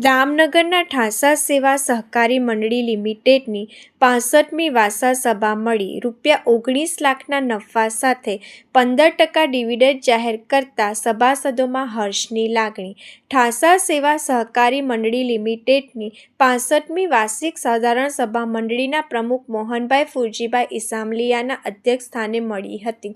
જામનગરના ઠાસા સેવા સહકારી મંડળી લિમિટેડની 65મી વાસા સભા મળી ₹19 લાખના નફા સાથે 15% ડિવિડન્ડ જાહેર કરતા સભાસદોમાં હર્ષની લાગણી। ઠાસા સેવા સહકારી મંડળી લિમિટેડની 65મી વાર્ષિક સાધારણ સભા મંડળીના પ્રમુખ મોહનભાઈ ફુરજીભાઈ ઇસામલિયાના અધ્યક્ષસ્થાને મળી હતી।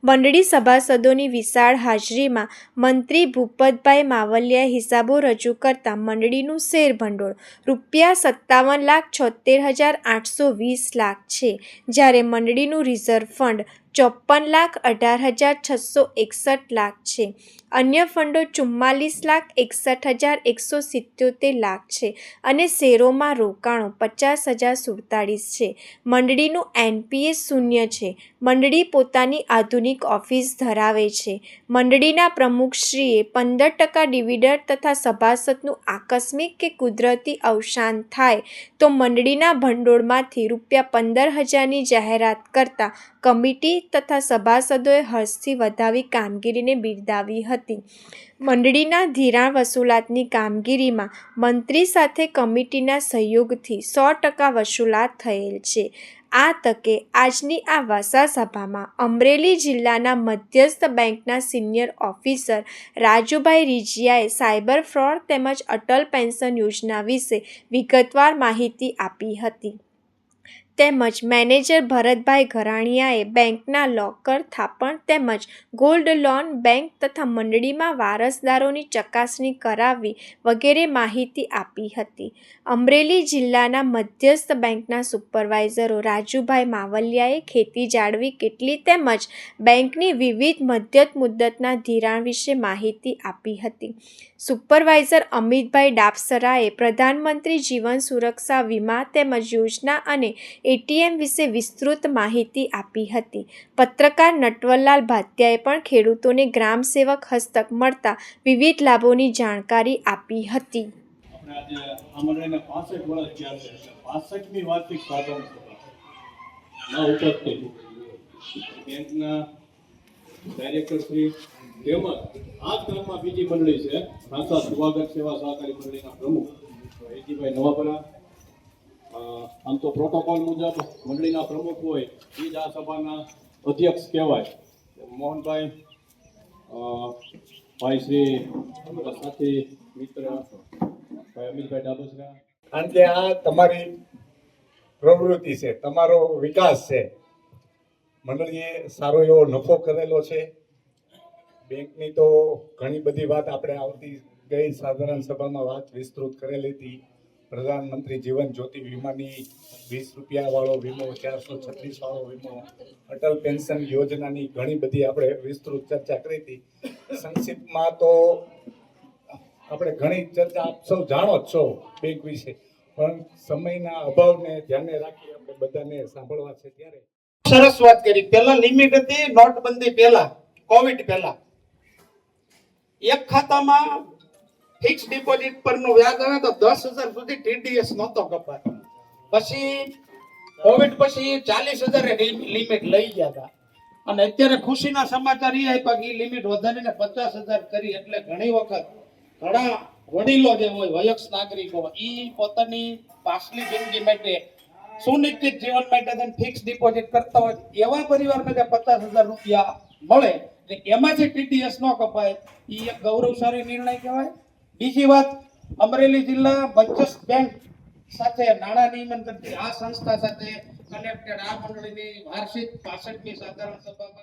મંડળી સભાસદોની વિશાળ હાજરીમાં મંત્રી ભૂપતભાઈ માવલિયાએ હિસાબો રજૂ કરતા મંડળીનું શેર ભંડોળ ₹57,76,820 લાખ છે, જ્યારે મંડળીનું રિઝર્વ ફંડ ₹54,18,661 લાખ છે। અન્ય ફંડો ₹44,61,177 લાખ છે અને શેરોમાં રોકાણો ₹50,047 છે। મંડળીનું એનપીએ શૂન્ય છે। મંડળી પોતાની આધુનિક ઓફિસ ધરાવે છે। મંડળીના પ્રમુખશ્રીએ 15% ડિવિડન્ડ તથા સભાસદનું આકસ્મિક કે કુદરતી અવસાન થાય તો મંડળીના ભંડોળમાંથી ₹15,000ની જાહેરાત કરતા કમિટી તથા સભાસદોએ હર્ષથી વધાવી કામગીરીને બિરદાવી હતી। મંડળીના ધિરાણ વસૂલાતની કામગીરીમાં મંત્રી સાથે કમિટીના સહયોગથી 100% વસૂલાત થયેલ છે। આ તકે આજની આ વાસા સભામાં અમરેલી જિલ્લાના મધ્યસ્થ બેંકના સિનિયર ઓફિસર રાજુભાઈ રીજીયાએ સાયબર ફ્રોડ તેમજ અટલ પેન્શન યોજના વિશે વિગતવાર માહિતી આપી હતી, તેમજ મેનેજર ભરતભાઈ ઘરાણીયાએ બેંકના લોકર થાપણ તેમજ ગોલ્ડ લોન બેંક તથા મંડળીમાં વારસદારોની ચકાસણી કરાવવી વગેરે માહિતી આપી હતી। અમરેલી જિલ્લાના મધ્યસ્થ બેંકના સુપરવાઇઝરો રાજુભાઈ માવલિયાએ ખેતી જાળવી કેટલી તેમજ બેંકની વિવિધ મધ્યત મુદ્દતના ધિરાણ વિશે માહિતી આપી હતી। સુપરવાઇઝર અમિતભાઈ ડાબસરાએ પ્રધાનમંત્રી જીવન સુરક્ષા વીમા તેમજ યોજના અને એટીએમ વિશે વિસ્તૃત માહિતી આપી હતી। પત્રકાર નટવરલાલ ભાટિયાએ પણ ખેડૂતોને ગ્રામ સેવક હસ્તક મળતા વિવિધ લાભોની જાણકારી આપી હતી। તેમજ આ ક્રમમાં બીજી મંડળી છે ઠાસા સ્વાગત સેવા સહકારી મંડળીના પ્રમુખ એજીભાઈ નવાપરા। આમ તો પ્રોટોકોલ મુજબ મંડળીના પ્રમુખ હોય એ જ આ સભાના અધ્યક્ષ કહેવાય। મોહનભાઈ ભાઈ શ્રી અમારા સાથી મિત્ર ભાઈ અમિતભાઈ ડાબસરા, કારણ કે આ તમારી પ્રવૃત્તિ છે, તમારો વિકાસ છે। મંડળીએ સારો એવો નફો કરેલો છે। બેંકની તો ઘણી બધી વાત આપણે આવતી ગઈ સાધારણ સભામાં વાત વિસ્તૃત કરેલી હતી। પ્રધાનમંત્રી જીવન જ્યોતિ વીમાની ₹20 વાળો વીમો, 436 વાળો વીમો, અટલ પેન્શન યોજનાની ઘણી બધી આપણે વિસ્તૃત ચર્ચા કરી હતી। સંક્ષિપ્તમાં તો આપણે ઘણી ચર્ચા આપ સૌ જાણો જ છો બેંક વિશે, પણ સમયના અભાવને ધ્યાને રાખી આપણે બધાને સાંભળવા છે ત્યારે સરસ વાત કરી। પહેલા લિમિટ હતી નોટબંધી પહેલા, કોવિડ પહેલા એક ખાતામાં ફિક્સ ડિપોઝિટ પરનું વ્યાજ આવે તો 10,000 સુધી ટીડીએસ નહોતો કપાતો। પછી કોવિડ પછી 40,000 લિમિટ લઈ ગયા હતા અને અત્યારે ખુશીના સમાચાર એ આપ્યા કે લિમિટ વધારીને 50,000 કરી। એટલે ઘણી વખત ઘણા વડીલો જે હોય વયસ્ક નાગરિકો એ પોતાની પાછલી જિંદગી માટે સુનિશ્ચિત જીવન માટે ફિક્સ ડિપોઝિટ કરતા હોય એવા પરિવારને જે ₹50,000 મળે એમાંથી ટીડીએસ ન કપાય, એ એક ગૌરવશાળી નિર્ણય કહેવાય। બીજી વાત, અમરેલી જિલ્લા મધ્યસ્થ બેંક સાથે નાણાં નિયમન કરતી આ સંસ્થા સાથે કનેક્ટેડ આ મંડળીની વાર્ષિક 65મી સાધારણ સભામાં